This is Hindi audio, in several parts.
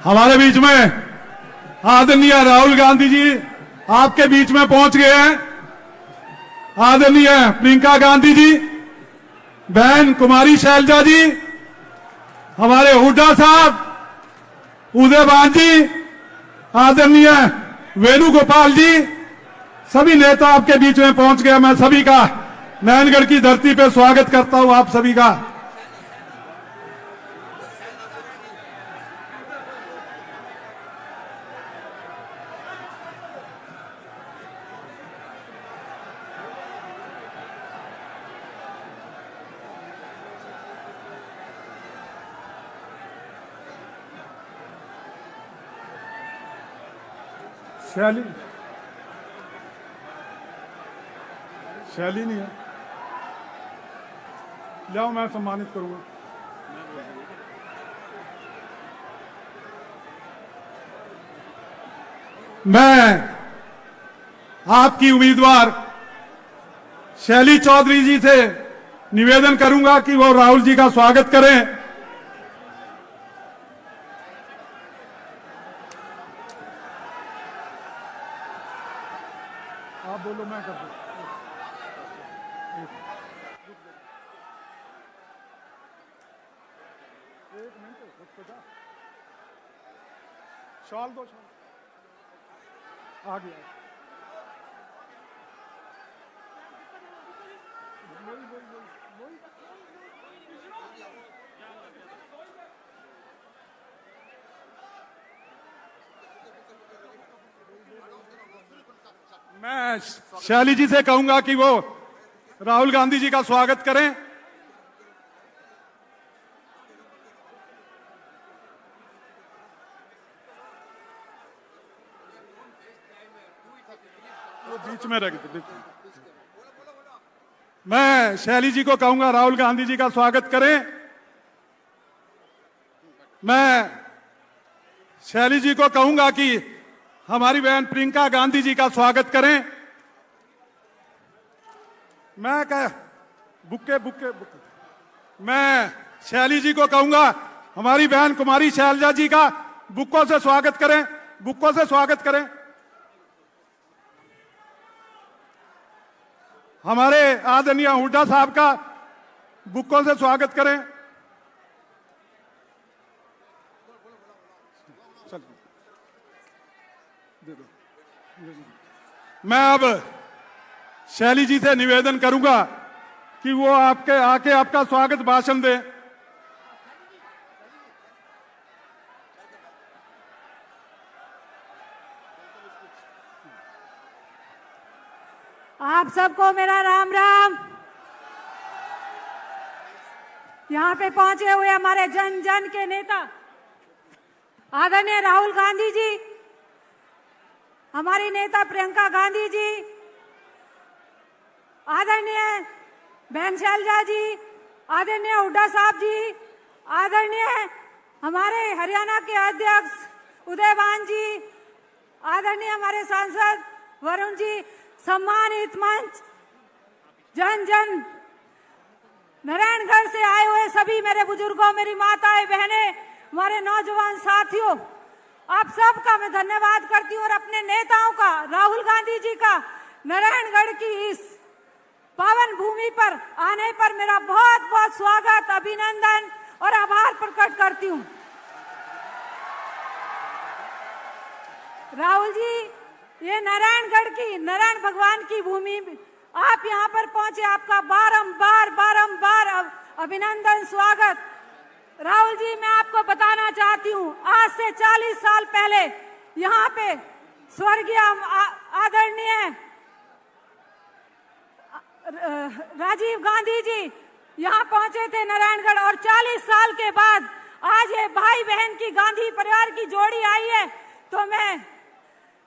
हमारे बीच में आदरणीय राहुल गांधी जी आपके बीच में पहुंच गए हैं। आदरणीय प्रियंका गांधी जी, बहन कुमारी शैलजा जी, हमारे हुड्डा साहब, उदयवान जी, आदरणीय वेणुगोपाल जी, सभी नेता आपके बीच में पहुंच गए। मैं सभी का नयनगढ़ की धरती पे स्वागत करता हूं, आप सभी का। शैली नहीं है, लाओ मैं सम्मानित करूंगा। मैं आपकी उम्मीदवार शैली चौधरी जी से निवेदन करूंगा कि वो राहुल जी का स्वागत करें। आप बोलो, मैं कर दूं। एक मिनट, शॉल दो, आ गया। मैं शैली जी से कहूंगा कि वो राहुल गांधी जी का स्वागत करें। वो बीच में रख दे। मैं शैली जी को कहूंगा राहुल गांधी जी का स्वागत करें। मैं शैली जी को कहूंगा कि हमारी बहन प्रियंका गांधी जी का स्वागत करें। मैं बुक्के बुक्के बुक्के मैं शैली जी को कहूंगा हमारी बहन कुमारी शैलजा जी का बुक्कों से स्वागत करें, बुक्कों से स्वागत करें। हमारे आदरणीय हुड्डा साहब का बुक्कों से स्वागत करें। मैं अब शैली जी से निवेदन करूंगा कि वो आपके आके आपका स्वागत भाषण दें। आप सबको मेरा राम राम। यहाँ पे पहुंचे हुए हमारे जन जन के नेता आदरणीय राहुल गांधी जी, हमारी नेता प्रियंका गांधी जी, आदरणीय बहन शैलजा जी, आदरणीय हुड्डा साहब जी, आदरणीय हमारे हरियाणा के अध्यक्ष उदयवान जी, आदरणीय हमारे सांसद वरुण जी, सम्मानित मंच, जन जन नारायणगढ़ से आए हुए सभी मेरे बुजुर्गों, मेरी माताएं, बहनें, हमारे नौजवान साथियों, आप सबका मैं धन्यवाद करती हूँ और अपने नेताओं का, राहुल गांधी जी का नारायणगढ़ की इस पावन भूमि पर आने पर मेरा बहुत बहुत स्वागत, अभिनंदन और आभार प्रकट करती हूँ। राहुल जी, ये नारायणगढ़ की, नारायण भगवान की भूमि, आप यहाँ पर पहुंचे, आपका बारंबार बारंबार अभिनंदन, स्वागत। राहुल जी, मैं आपको बताना चाहती हूँ, आज से 40 साल पहले यहाँ पे स्वर्गीय आदरणीय राजीव गांधी जी यहाँ पहुंचे थे नारायणगढ़, और 40 साल के बाद आज ये भाई बहन की गांधी परिवार की जोड़ी आई है, तो मैं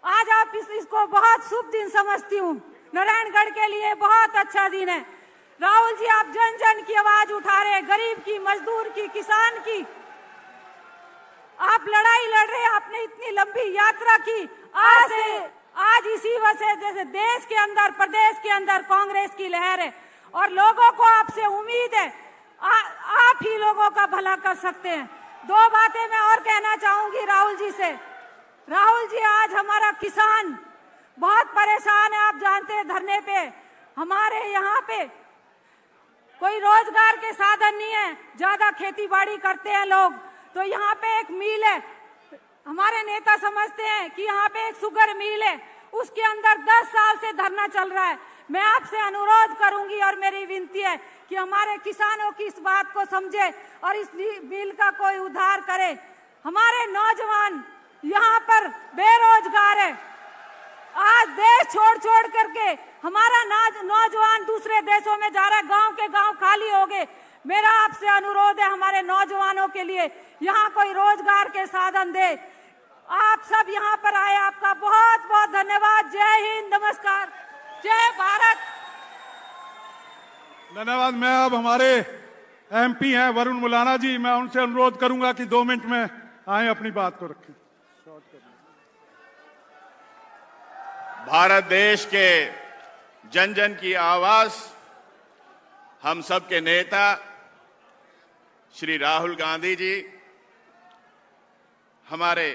आज आप इसको बहुत शुभ दिन समझती हूँ। नारायणगढ़ के लिए बहुत अच्छा दिन है। राहुल जी, आप जन जन की आवाज उठा रहे, गरीब की, मजदूर की, किसान की, आप लड़ाई लड़ रहे। आपने इतनी लंबी यात्रा की, आज इसी वजह जैसे देश के अंदर, प्रदेश के अंदर कांग्रेस की लहर है और लोगों को आपसे उम्मीद है, आप ही लोगों का भला कर सकते हैं। दो बातें मैं और कहना चाहूंगी राहुल जी से। राहुल जी, आज हमारा किसान बहुत परेशान है। आप जानते हैं धरने पे हमारे यहाँ पे कोई रोजगार के साधन नहीं है, ज्यादा खेती बाड़ी करते हैं लोग। तो यहाँ पे एक मिल है, हमारे नेता समझते हैं कि यहाँ पे एक शुगर मिल है, उसके अंदर 10 साल से धरना चल रहा है। मैं आपसे अनुरोध करूंगी और मेरी विनती है कि हमारे किसानों की इस बात को समझे और इस मिल का कोई उद्धार करे। हमारे नौजवान यहाँ पर बेरोजगार है। आज देश छोड़ छोड़ करके हमारा नौजवान दूसरे देशों में जा रहा है, गांव के गांव खाली हो गए। मेरा आपसे अनुरोध है हमारे नौजवानों के लिए यहाँ कोई रोजगार के साधन दे। आप सब यहाँ पर आए, आपका बहुत बहुत धन्यवाद। जय हिंद, नमस्कार, जय भारत। धन्यवाद। मैं अब हमारे एमपी हैं वरुण मुलाना जी, मैं उनसे अनुरोध करूंगा कि 2 मिनट में आए, अपनी बात को रखें। भारत देश के जन जन की आवाज, हम सब के नेता श्री राहुल गांधी जी हमारे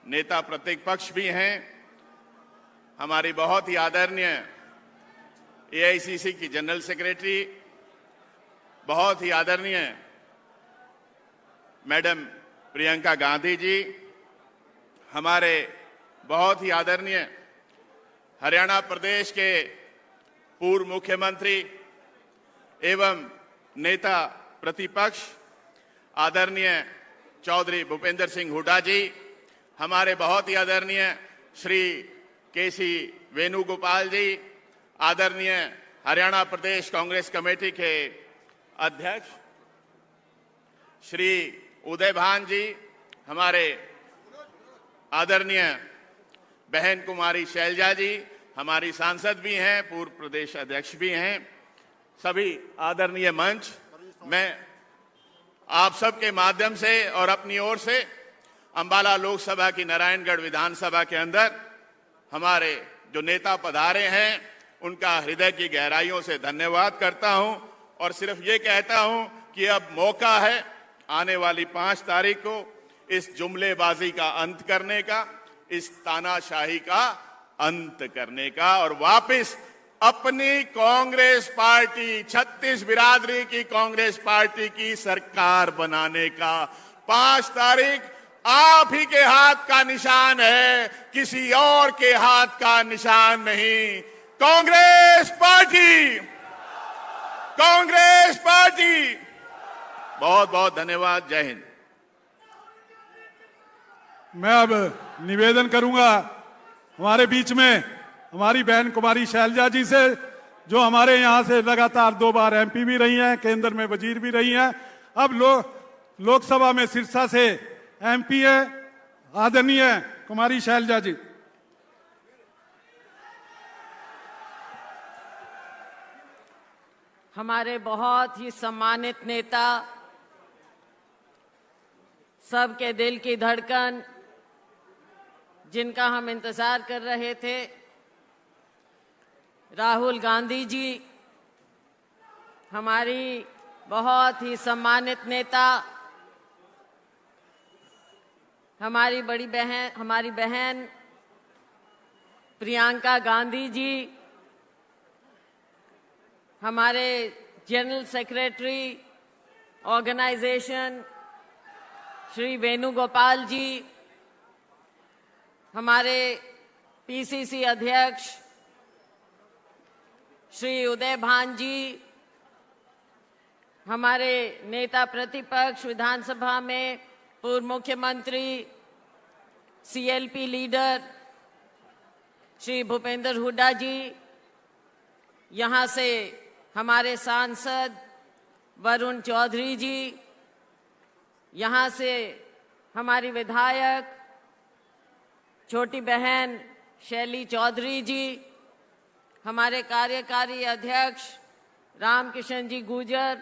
नेता प्रतिपक्ष भी हैं। हमारी बहुत ही आदरणीय एआईसीसी की जनरल सेक्रेटरी, बहुत ही आदरणीय मैडम प्रियंका गांधी जी, हमारे बहुत ही आदरणीय हरियाणा प्रदेश के पूर्व मुख्यमंत्री एवं नेता प्रतिपक्ष आदरणीय चौधरी भूपेंद्र सिंह हुड्डा जी, हमारे बहुत ही आदरणीय श्री केसी वेणुगोपाल जी, आदरणीय हरियाणा प्रदेश कांग्रेस कमेटी के अध्यक्ष श्री उदय भान जी, हमारे आदरणीय बहन कुमारी शैलजा जी, हमारी सांसद भी हैं, पूर्व प्रदेश अध्यक्ष भी हैं, सभी आदरणीय मंच। मैं आप सबके माध्यम से और अपनी ओर से अंबाला लोकसभा की नारायणगढ़ विधानसभा के अंदर हमारे जो नेता पधारे हैं उनका हृदय की गहराइयों से धन्यवाद करता हूं और सिर्फ ये कहता हूं कि अब मौका है आने वाली 5 तारीख को इस जुमलेबाजी का अंत करने का, इस तानाशाही का अंत करने का और वापस अपनी कांग्रेस पार्टी, 36 बिरादरी की कांग्रेस पार्टी की सरकार बनाने का। 5 तारीख आप ही के हाथ का निशान है, किसी और के हाथ का निशान नहीं। Congress party, Congress party. बहुत बहुत धन्यवाद। जय हिंद। मैं अब निवेदन करूंगा हमारे बीच में हमारी बहन कुमारी शैलजा जी से, जो हमारे यहां से लगातार 2 बार एमपी भी रही हैं, केंद्र में वजीर भी रही हैं, अब लोकसभा में सिरसा से एमपी है, आदरणीय कुमारी शैलजा जी। हमारे बहुत ही सम्मानित नेता, सबके दिल की धड़कन, जिनका हम इंतजार कर रहे थे, राहुल गांधी जी, हमारी बहुत ही सम्मानित नेता, हमारी बहन प्रियंका गांधी जी, हमारे general secretary organisation Shri Venugopal ji, हमारे पीसीसी अध्यक्ष श्री उदय भान जी, हमारे नेता प्रतिपक्ष विधानसभा में पूर्व मुख्यमंत्री सीएलपी लीडर श्री भूपेंद्र हुड्डा जी, यहाँ से हमारे सांसद वरुण चौधरी जी, यहाँ से हमारी विधायक छोटी बहन शैली चौधरी जी, हमारे कार्यकारी अध्यक्ष रामकिशन जी गुर्जर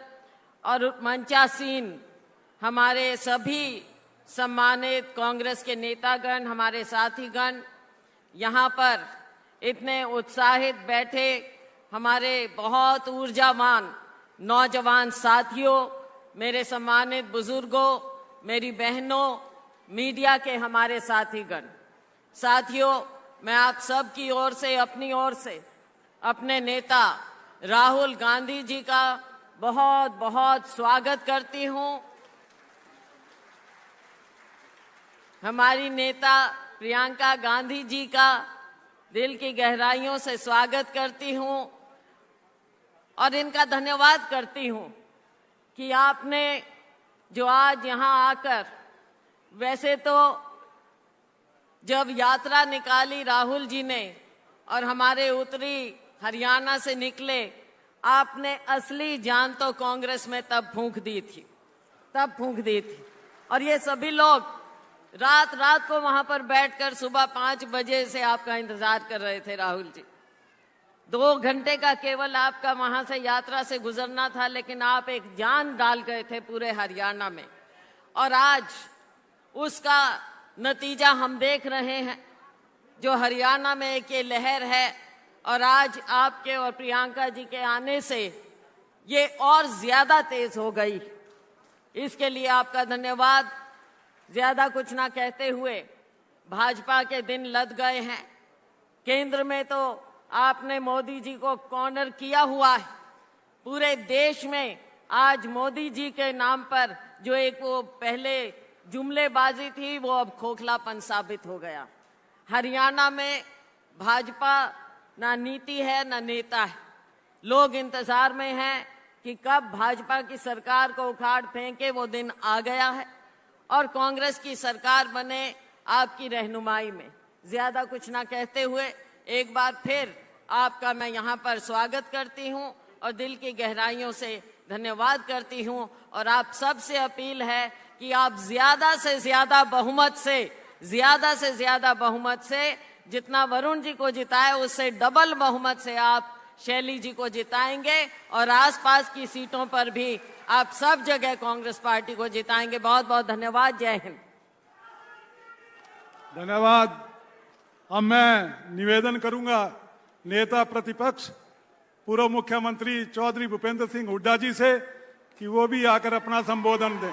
और मंचासीन हमारे सभी सम्मानित कांग्रेस के नेतागण, हमारे साथीगण, यहाँ पर इतने उत्साहित बैठे हमारे बहुत ऊर्जावान नौजवान साथियों, मेरे सम्मानित बुजुर्गों, मेरी बहनों, मीडिया के हमारे साथीगण, साथियों, मैं आप सब की ओर से, अपनी ओर से, अपने नेता राहुल गांधी जी का बहुत बहुत स्वागत करती हूं। हमारी नेता प्रियंका गांधी जी का दिल की गहराइयों से स्वागत करती हूं और इनका धन्यवाद करती हूं कि आपने जो आज यहां आकर, वैसे तो जब यात्रा निकाली राहुल जी ने और हमारे उत्तरी हरियाणा से निकले, आपने असली जान तो कांग्रेस में तब फूंक दी थी। और ये सभी लोग रात रात को वहां पर बैठकर सुबह 5 बजे से आपका इंतजार कर रहे थे। राहुल जी, 2 घंटे का केवल आपका वहां से यात्रा से गुजरना था, लेकिन आप एक जान डाल गए थे पूरे हरियाणा में। और आज उसका नतीजा हम देख रहे हैं, जो हरियाणा में एक ये लहर है, और आज आपके और प्रियंका जी के आने से ये और ज्यादा तेज हो गई। इसके लिए आपका धन्यवाद। ज्यादा कुछ ना कहते हुए, भाजपा के दिन लद गए हैं। केंद्र में तो आपने मोदी जी को कॉर्नर किया हुआ है। पूरे देश में आज मोदी जी के नाम पर जो एक वो पहले जुमलेबाजी थी, वो अब खोखलापन साबित हो गया। हरियाणा में भाजपा ना नीति है ना नेता है। लोग इंतजार में हैं कि कब भाजपा की सरकार को उखाड़ फेंके, वो दिन आ गया है और कांग्रेस की सरकार बने आपकी रहनुमाई में। ज्यादा कुछ ना कहते हुए एक बार फिर आपका मैं यहाँ पर स्वागत करती हूँ और दिल की गहराइयों से धन्यवाद करती हूँ। और आप सबसे अपील है कि आप ज्यादा से ज्यादा बहुमत से जितना वरुण जी को जिताए, उससे डबल बहुमत से आप शैली जी को जिताएंगे और आसपास की सीटों पर भी आप सब जगह कांग्रेस पार्टी को जिताएंगे। बहुत बहुत धन्यवाद। जय हिंद। धन्यवाद। अब मैं निवेदन करूंगा नेता प्रतिपक्ष पूर्व मुख्यमंत्री चौधरी भूपेंद्र सिंह हुड्डा जी से कि वो भी आकर अपना संबोधन दें।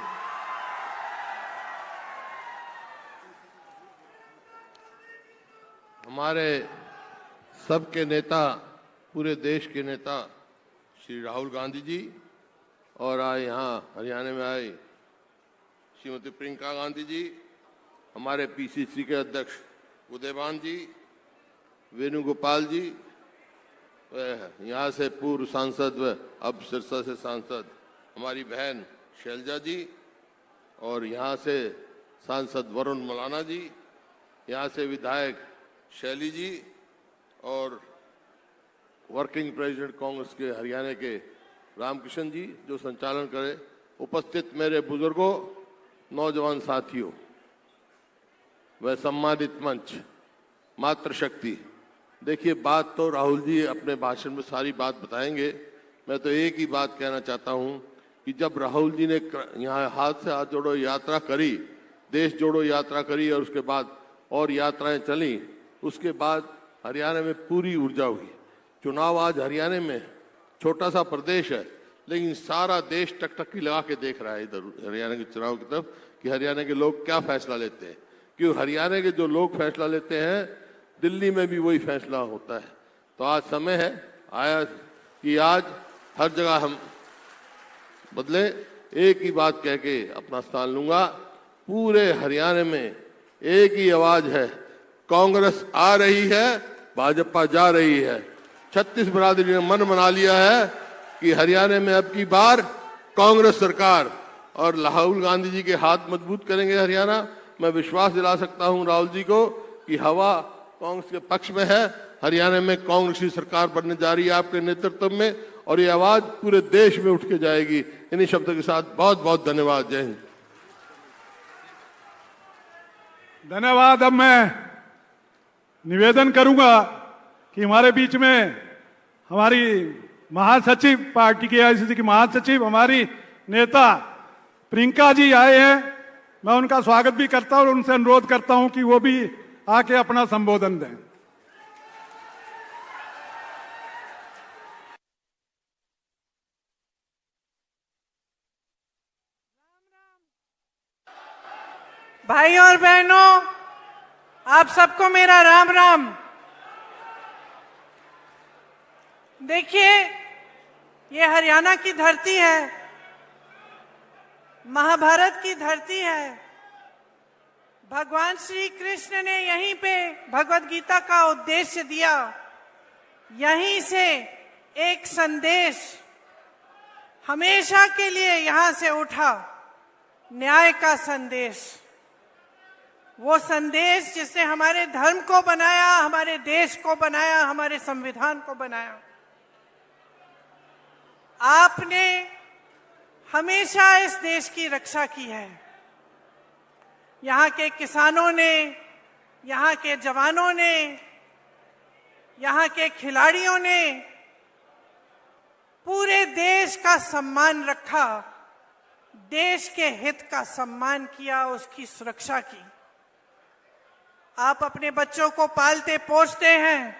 हमारे सबके नेता, पूरे देश के नेता श्री राहुल गांधी जी और आए यहाँ हरियाणा में आए श्रीमती प्रियंका गांधी जी, हमारे पीसीसी के अध्यक्ष उदयभान जी, वेणुगोपाल जी, यहाँ से पूर्व सांसद व अब सिरसा से सांसद हमारी बहन शैलजा जी, और यहाँ से सांसद वरुण मलाना जी, यहाँ से विधायक शैली जी, और वर्किंग प्रेसिडेंट कांग्रेस के हरियाणा के रामकिशन जी जो संचालन करे, उपस्थित मेरे बुजुर्गों, नौजवान साथियों व सम्मानित मंच, मातृशक्ति। देखिए, बात तो राहुल जी अपने भाषण में सारी बात बताएंगे। मैं तो एक ही बात कहना चाहता हूं कि जब राहुल जी ने यहाँ हाथ से हाथ जोड़ो यात्रा करी, देश जोड़ो यात्रा करी, और उसके बाद और यात्राएं चली, उसके बाद हरियाणा में पूरी ऊर्जा हुई। चुनाव आज हरियाणा में, छोटा सा प्रदेश है, लेकिन सारा देश टकटकी लगा के देख रहा है इधर हरियाणा के चुनाव की तरफ कि हरियाणा के लोग क्या फैसला लेते हैं। क्यों हरियाणा के जो लोग फैसला लेते हैं, दिल्ली में भी वही फैसला होता है। तो आज समय है आया कि आज हर जगह हम बदले। एक ही बात कह के अपना स्थान लूंगा, पूरे हरियाणा में एक ही आवाज है, कांग्रेस आ रही है, भाजपा जा रही है। 36 बिरादरी ने मन बना लिया है कि हरियाणा में अब की बार कांग्रेस सरकार, और राहुल गांधी जी के हाथ मजबूत करेंगे हरियाणा। मैं विश्वास दिला सकता हूं राहुल जी को कि हवा कांग्रेस के पक्ष में है। हरियाणा में कांग्रेस की सरकार बनने जा रही है आपके नेतृत्व में, और ये आवाज पूरे देश में उठ के जाएगी। इन्हीं शब्दों के साथ बहुत बहुत धन्यवाद। जय हिंद। धन्यवाद। अब मैं निवेदन करूंगा कि हमारे बीच में हमारी महासचिव, पार्टी के एआईसीसी की महासचिव, हमारी नेता प्रियंका जी आए हैं। मैं उनका स्वागत भी करता हूं और उनसे अनुरोध करता हूं कि वो भी आके अपना संबोधन दें। भाई और बहनों, आप सबको मेरा राम राम। देखिए, ये हरियाणा की धरती है, महाभारत की धरती है। भगवान श्री कृष्ण ने यहीं पे भगवत गीता का उद्देश्य दिया। यहीं से एक संदेश हमेशा के लिए यहां से उठा, न्याय का संदेश। वो संदेश जिसने हमारे धर्म को बनाया, हमारे देश को बनाया, हमारे संविधान को बनाया। आपने हमेशा इस देश की रक्षा की है। यहाँ के किसानों ने, यहाँ के जवानों ने, यहाँ के खिलाड़ियों ने पूरे देश का सम्मान रखा, देश के हित का सम्मान किया, उसकी सुरक्षा की। आप अपने बच्चों को पालते पोसते हैं,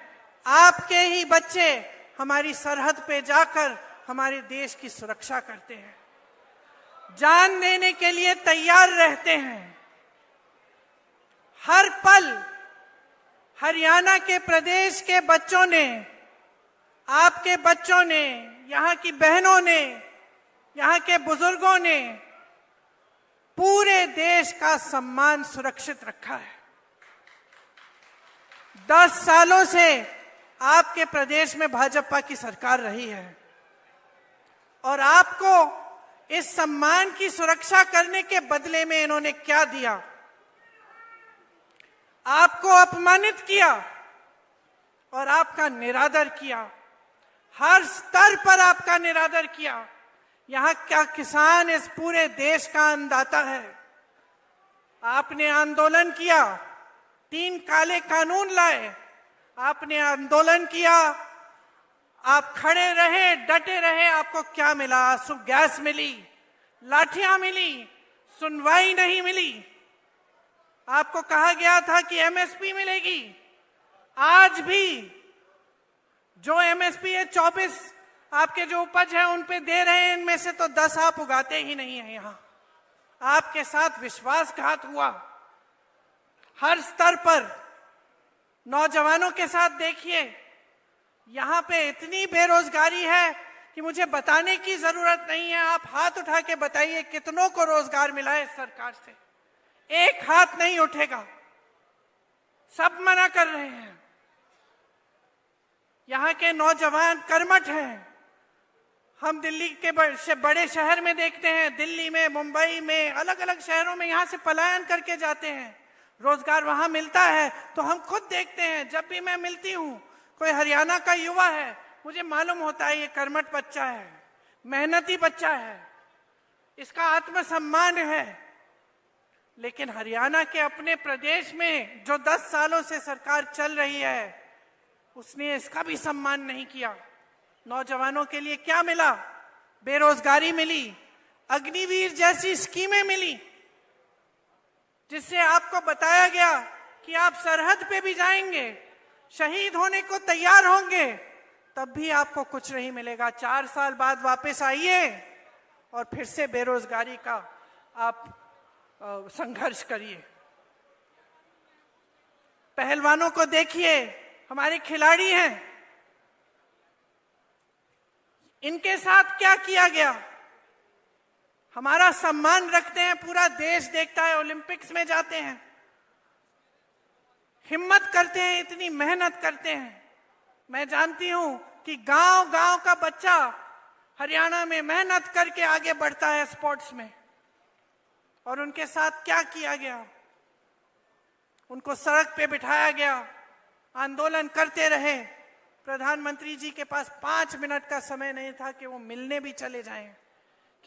आपके ही बच्चे हमारी सरहद पे जाकर हमारे देश की सुरक्षा करते हैं, जान देने के लिए तैयार रहते हैं। हर पल हरियाणा के प्रदेश के बच्चों ने, आपके बच्चों ने, यहाँ की बहनों ने, यहाँ के बुजुर्गों ने पूरे देश का सम्मान सुरक्षित रखा है। 10 सालों से आपके प्रदेश में भाजपा की सरकार रही है और आपको इस सम्मान की सुरक्षा करने के बदले में इन्होंने क्या दिया? आपको अपमानित किया और आपका निरादर किया। हर स्तर पर आपका निरादर किया। यहाँ क्या किसान इस पूरे देश का अन्नदाता है। आपने आंदोलन किया, 3 काले कानून लाए, आपने आंदोलन किया, आप खड़े रहे, डटे रहे। आपको क्या मिला? आंसू गैस मिली, लाठियां मिली, सुनवाई नहीं मिली। आपको कहा गया था कि एमएसपी मिलेगी। आज भी जो एमएसपी है 24 आपके जो उपज है उन पे दे रहे हैं, इनमें से तो 10 आप उगाते ही नहीं है। यहां आपके साथ विश्वासघात हुआ हर स्तर पर। नौजवानों के साथ देखिए, यहाँ पे इतनी बेरोजगारी है कि मुझे बताने की जरूरत नहीं है। आप हाथ उठा के बताइए कितनों को रोजगार मिला है इस सरकार से। एक हाथ नहीं उठेगा, सब मना कर रहे हैं। यहाँ के नौजवान कर्मठ हैं। हम दिल्ली के बड़े शहर में देखते हैं, दिल्ली में, मुंबई में, अलग अलग शहरों में यहाँ से पलायन करके जाते हैं। रोजगार वहां मिलता है तो हम खुद देखते हैं। जब भी मैं मिलती हूँ कोई हरियाणा का युवा है, मुझे मालूम होता है ये कर्मठ बच्चा है, मेहनती बच्चा है, इसका आत्मसम्मान है। लेकिन हरियाणा के अपने प्रदेश में जो 10 सालों से सरकार चल रही है, उसने इसका भी सम्मान नहीं किया। नौजवानों के लिए क्या मिला? बेरोजगारी मिली, अग्निवीर जैसी स्कीमें मिली, जिससे आपको बताया गया कि आप सरहद पे भी जाएंगे, शहीद होने को तैयार होंगे, तब भी आपको कुछ नहीं मिलेगा। 4 साल बाद वापस आइए और फिर से बेरोजगारी का आप संघर्ष करिए। पहलवानों को देखिए, हमारे खिलाड़ी हैं, इनके साथ क्या किया गया? हमारा सम्मान रखते हैं, पूरा देश देखता है, ओलंपिक्स में जाते हैं, हिम्मत करते हैं, इतनी मेहनत करते हैं। मैं जानती हूं कि गांव गांव का बच्चा हरियाणा में मेहनत करके आगे बढ़ता है स्पोर्ट्स में। और उनके साथ क्या किया गया? उनको सड़क पे बिठाया गया, आंदोलन करते रहे। प्रधानमंत्री जी के पास 5 मिनट का समय नहीं था कि वो मिलने भी चले जाएं,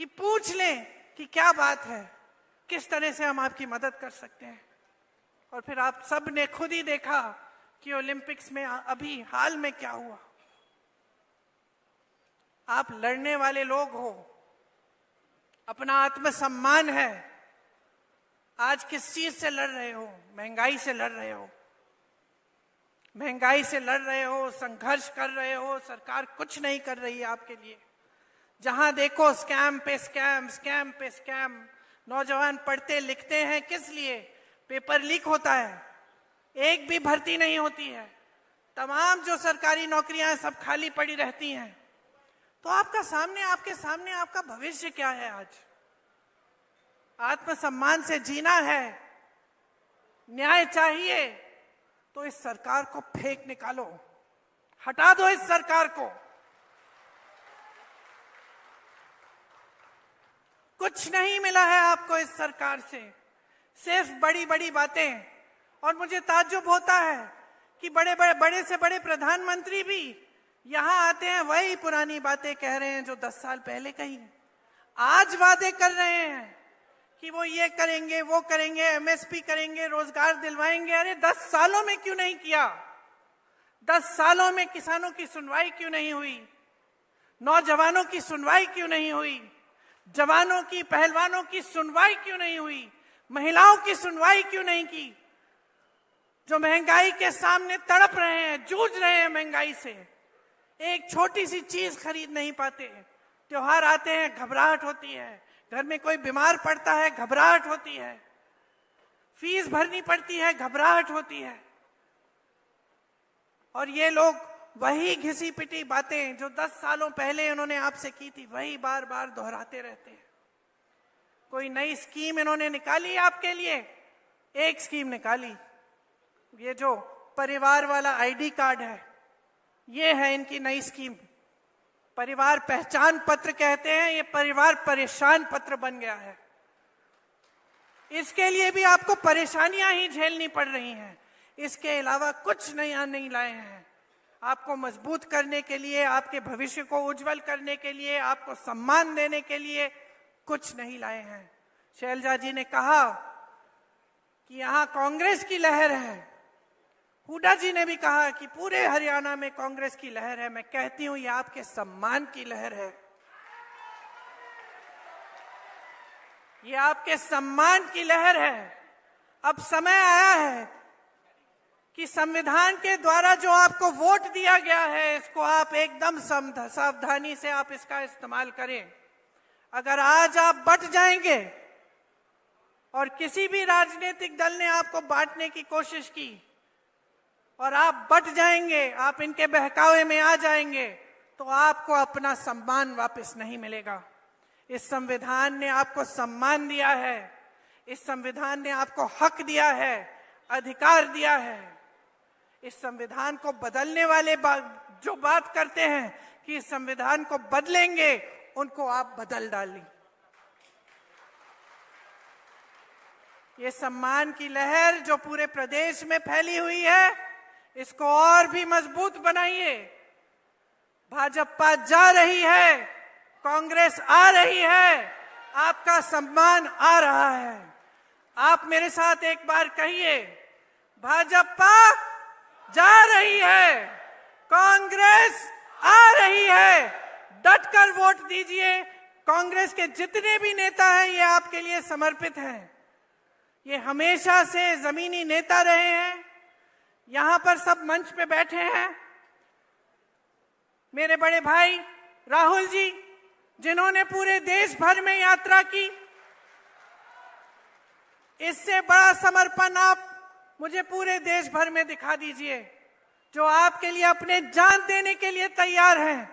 कि पूछ लें कि क्या बात है, किस तरह से हम आपकी मदद कर सकते हैं। और फिर आप सब ने खुद ही देखा कि ओलंपिक्स में अभी हाल में क्या हुआ। आप लड़ने वाले लोग हो, अपना आत्मसम्मान है। आज किस चीज से लड़ रहे हो? महंगाई से लड़ रहे हो, महंगाई से लड़ रहे हो, संघर्ष कर रहे हो। सरकार कुछ नहीं कर रही है आपके लिए। जहां देखो स्कैम पे स्कैम, स्कैम पे स्कैम। नौजवान पढ़ते लिखते हैं किस लिए? पेपर लीक होता है, एक भी भर्ती नहीं होती है, तमाम जो सरकारी नौकरियां हैं सब खाली पड़ी रहती हैं। तो आपके सामने आपका भविष्य क्या है? आज आत्मसम्मान से जीना है, न्याय चाहिए, तो इस सरकार को फेंक निकालो, हटा दो इस सरकार को। कुछ नहीं मिला है आपको इस सरकार से, सिर्फ बड़ी बड़ी बातें। और मुझे ताज्जुब होता है कि बड़े से बड़े प्रधानमंत्री भी यहां आते हैं, वही पुरानी बातें कह रहे हैं जो 10 साल पहले कही। आज वादे कर रहे हैं कि वो ये करेंगे, वो करेंगे, एमएसपी करेंगे, रोजगार दिलवाएंगे। अरे 10 सालों में क्यों नहीं किया? 10 सालों में किसानों की सुनवाई क्यों नहीं हुई? नौजवानों की सुनवाई क्यों नहीं हुई? जवानों की, पहलवानों की सुनवाई क्यों नहीं हुई? महिलाओं की सुनवाई क्यों नहीं की? जो महंगाई के सामने तड़प रहे हैं, जूझ रहे हैं महंगाई से, एक छोटी सी चीज खरीद नहीं पाते। त्योहार आते हैं, घबराहट होती है, घर में कोई बीमार पड़ता है, घबराहट होती है, फीस भरनी पड़ती है, घबराहट होती है। और ये लोग वही घिसी पिटी बातें जो 10 सालों पहले इन्होंने आपसे की थी, वही बार बार दोहराते रहते हैं। कोई नई स्कीम इन्होंने निकाली आपके लिए? एक स्कीम निकाली, ये जो परिवार वाला आईडी कार्ड है, ये है इनकी नई स्कीम। परिवार पहचान पत्र कहते हैं, ये परिवार परेशान पत्र बन गया है। इसके लिए भी आपको परेशानियां ही झेलनी पड़ रही हैं, इसके अलावा कुछ नया नहीं लाए हैं। आपको मजबूत करने के लिए, आपके भविष्य को उज्जवल करने के लिए, आपको सम्मान देने के लिए कुछ नहीं लाए हैं। शैलजा जी ने कहा कि यहां कांग्रेस की लहर है, हुड्डा जी ने भी कहा कि पूरे हरियाणा में कांग्रेस की लहर है। मैं कहती हूं ये आपके सम्मान की लहर है, ये आपके सम्मान की लहर है। अब समय आया है कि संविधान के द्वारा जो आपको वोट दिया गया है, इसको आप एकदम सावधानी से आप इसका इस्तेमाल करें। अगर आज आप बट जाएंगे और किसी भी राजनीतिक दल ने आपको बांटने की कोशिश की और आप बट जाएंगे, आप इनके बहकावे में आ जाएंगे, तो आपको अपना सम्मान वापस नहीं मिलेगा। इस संविधान ने आपको सम्मान दिया है, इस संविधान ने आपको हक दिया है, अधिकार दिया है। इस संविधान को बदलने वाले जो बात करते हैं कि इस संविधान को बदलेंगे, उनको आप बदल डालिए। ये सम्मान की लहर जो पूरे प्रदेश में फैली हुई है, इसको और भी मजबूत बनाइए। भाजपा जा रही है, कांग्रेस आ रही है, आपका सम्मान आ रहा है। आप मेरे साथ एक बार कहिए, भाजपा जा रही है, कांग्रेस आ रही है। डटकर वोट दीजिए। कांग्रेस के जितने भी नेता हैं, ये आपके लिए समर्पित हैं। ये हमेशा से जमीनी नेता रहे हैं, यहां पर सब मंच पे बैठे हैं। मेरे बड़े भाई राहुल जी, जिन्होंने पूरे देश भर में यात्रा की, इससे बड़ा समर्पण आप मुझे पूरे देश भर में दिखा दीजिए। जो आपके लिए अपने जान देने के लिए तैयार हैं,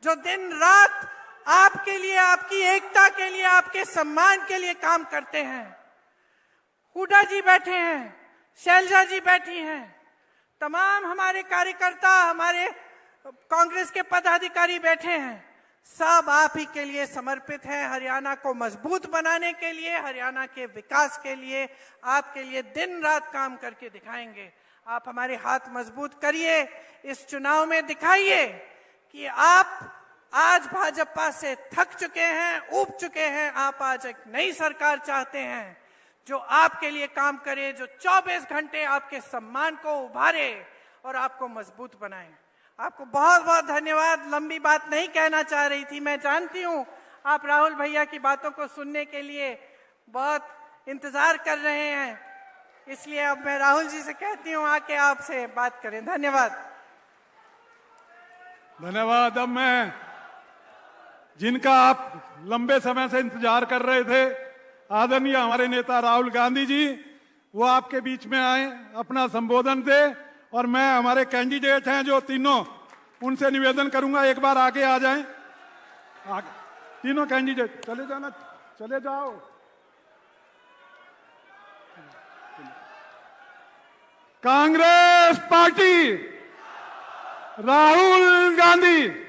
जो दिन रात आपके लिए, आपकी एकता के लिए, आपके सम्मान के लिए काम करते हैं। हुड्डा जी बैठे हैं, शैलजा जी बैठी हैं, तमाम हमारे कार्यकर्ता, हमारे कांग्रेस के पदाधिकारी बैठे हैं, सब आप ही के लिए समर्पित हैं। हरियाणा को मजबूत बनाने के लिए, हरियाणा के विकास के लिए, आपके लिए दिन रात काम करके दिखाएंगे। आप हमारे हाथ मजबूत करिए, इस चुनाव में दिखाइए कि आप आज भाजपा से थक चुके हैं, ऊब चुके हैं। आप आज एक नई सरकार चाहते हैं जो आपके लिए काम करे, जो 24 घंटे आपके सम्मान को उभारे और आपको मजबूत बनाए। आपको बहुत बहुत धन्यवाद। लंबी बात नहीं कहना चाह रही थी, मैं जानती हूं आप राहुल भैया की बातों को सुनने के लिए बहुत इंतजार कर रहे हैं, इसलिए अब मैं राहुल जी से कहती हूं आके आपसे बात करें। धन्यवाद। धन्यवाद। अब मैं जिनका आप लंबे समय से इंतजार कर रहे थे, आदरणीय हमारे नेता राहुल गांधी जी वो आपके बीच में आए, अपना संबोधन दे। और मैं हमारे कैंडिडेट हैं जो तीनों, उनसे निवेदन करूंगा एक बार आगे आ जाएं। तीनों कैंडिडेट चले जाना, चले जाओ। कांग्रेस पार्टी, राहुल गांधी।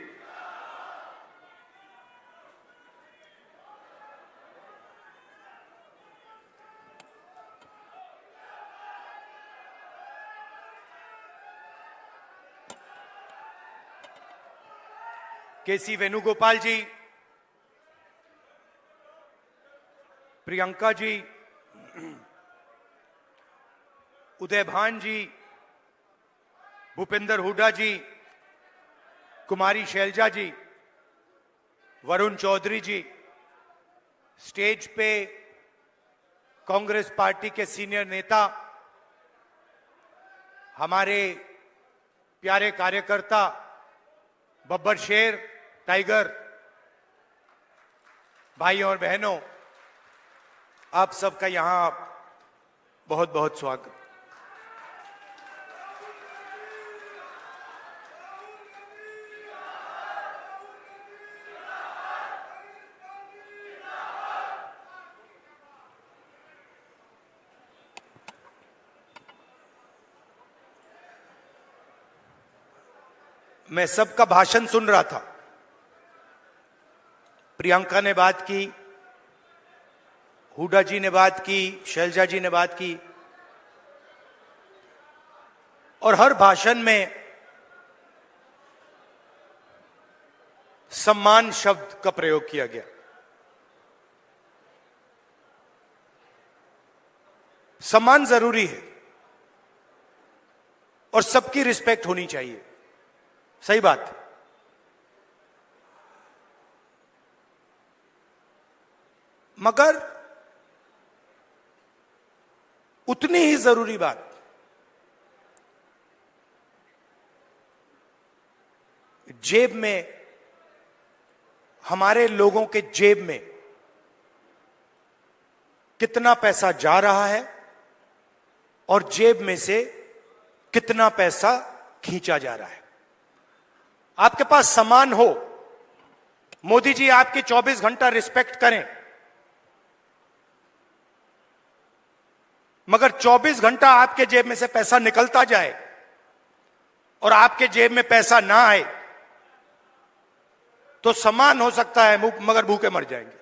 केसी वेणुगोपाल जी, प्रियंका जी, उदय भान जी, भूपेंद्र हुड्डा जी, कुमारी शैलजा जी, वरुण चौधरी जी, स्टेज पे कांग्रेस पार्टी के सीनियर नेता, हमारे प्यारे कार्यकर्ता बब्बर शेर, टाइगर, भाई और बहनों, आप सबका यहां बहुत बहुत स्वागत। मैं सबका भाषण सुन रहा था। प्रियंका ने बात की, हुड्डा जी ने बात की, शैलजा जी ने बात की, और हर भाषण में सम्मान शब्द का प्रयोग किया गया। सम्मान जरूरी है और सबकी रिस्पेक्ट होनी चाहिए, सही बात। मगर उतनी ही जरूरी बात जेब में, हमारे लोगों के जेब में कितना पैसा जा रहा है और जेब में से कितना पैसा खींचा जा रहा है। आपके पास सामान हो, मोदी जी आपकी 24 घंटा रिस्पेक्ट करें, मगर 24 घंटा आपके जेब में से पैसा निकलता जाए और आपके जेब में पैसा ना आए तो सामान हो सकता है मगर भूखे मर जाएंगे।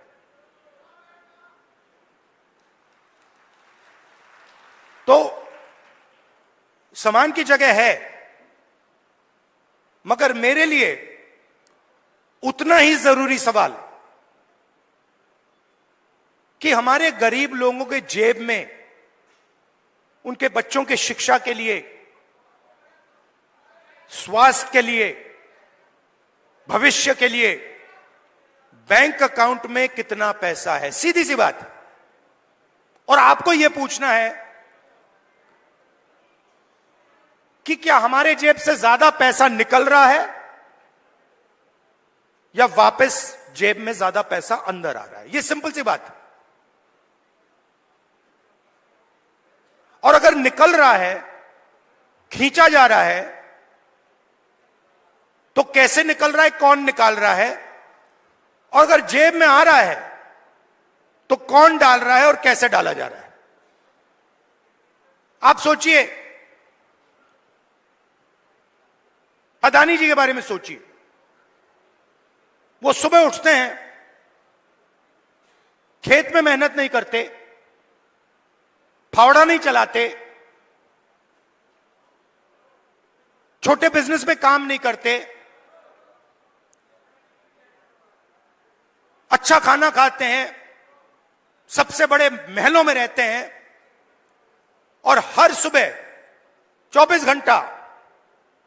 तो सामान की जगह है, मगर मेरे लिए उतना ही जरूरी सवाल कि हमारे गरीब लोगों के जेब में उनके बच्चों की शिक्षा के लिए, स्वास्थ्य के लिए, भविष्य के लिए बैंक अकाउंट में कितना पैसा है, सीधी सी बात। और आपको यह पूछना है कि क्या हमारे जेब से ज्यादा पैसा निकल रहा है या वापस जेब में ज्यादा पैसा अंदर आ रहा है। यह सिंपल सी बात है। और अगर निकल रहा है, खींचा जा रहा है, तो कैसे निकल रहा है, कौन निकाल रहा है, और अगर जेब में आ रहा है तो कौन डाल रहा है और कैसे डाला जा रहा है। आप सोचिए, अदानी जी के बारे में सोचिए। वो सुबह उठते हैं, खेत में मेहनत नहीं करते, फावड़ा नहीं चलाते, छोटे बिजनेस में काम नहीं करते, अच्छा खाना खाते हैं, सबसे बड़े महलों में रहते हैं, और हर सुबह 24 घंटा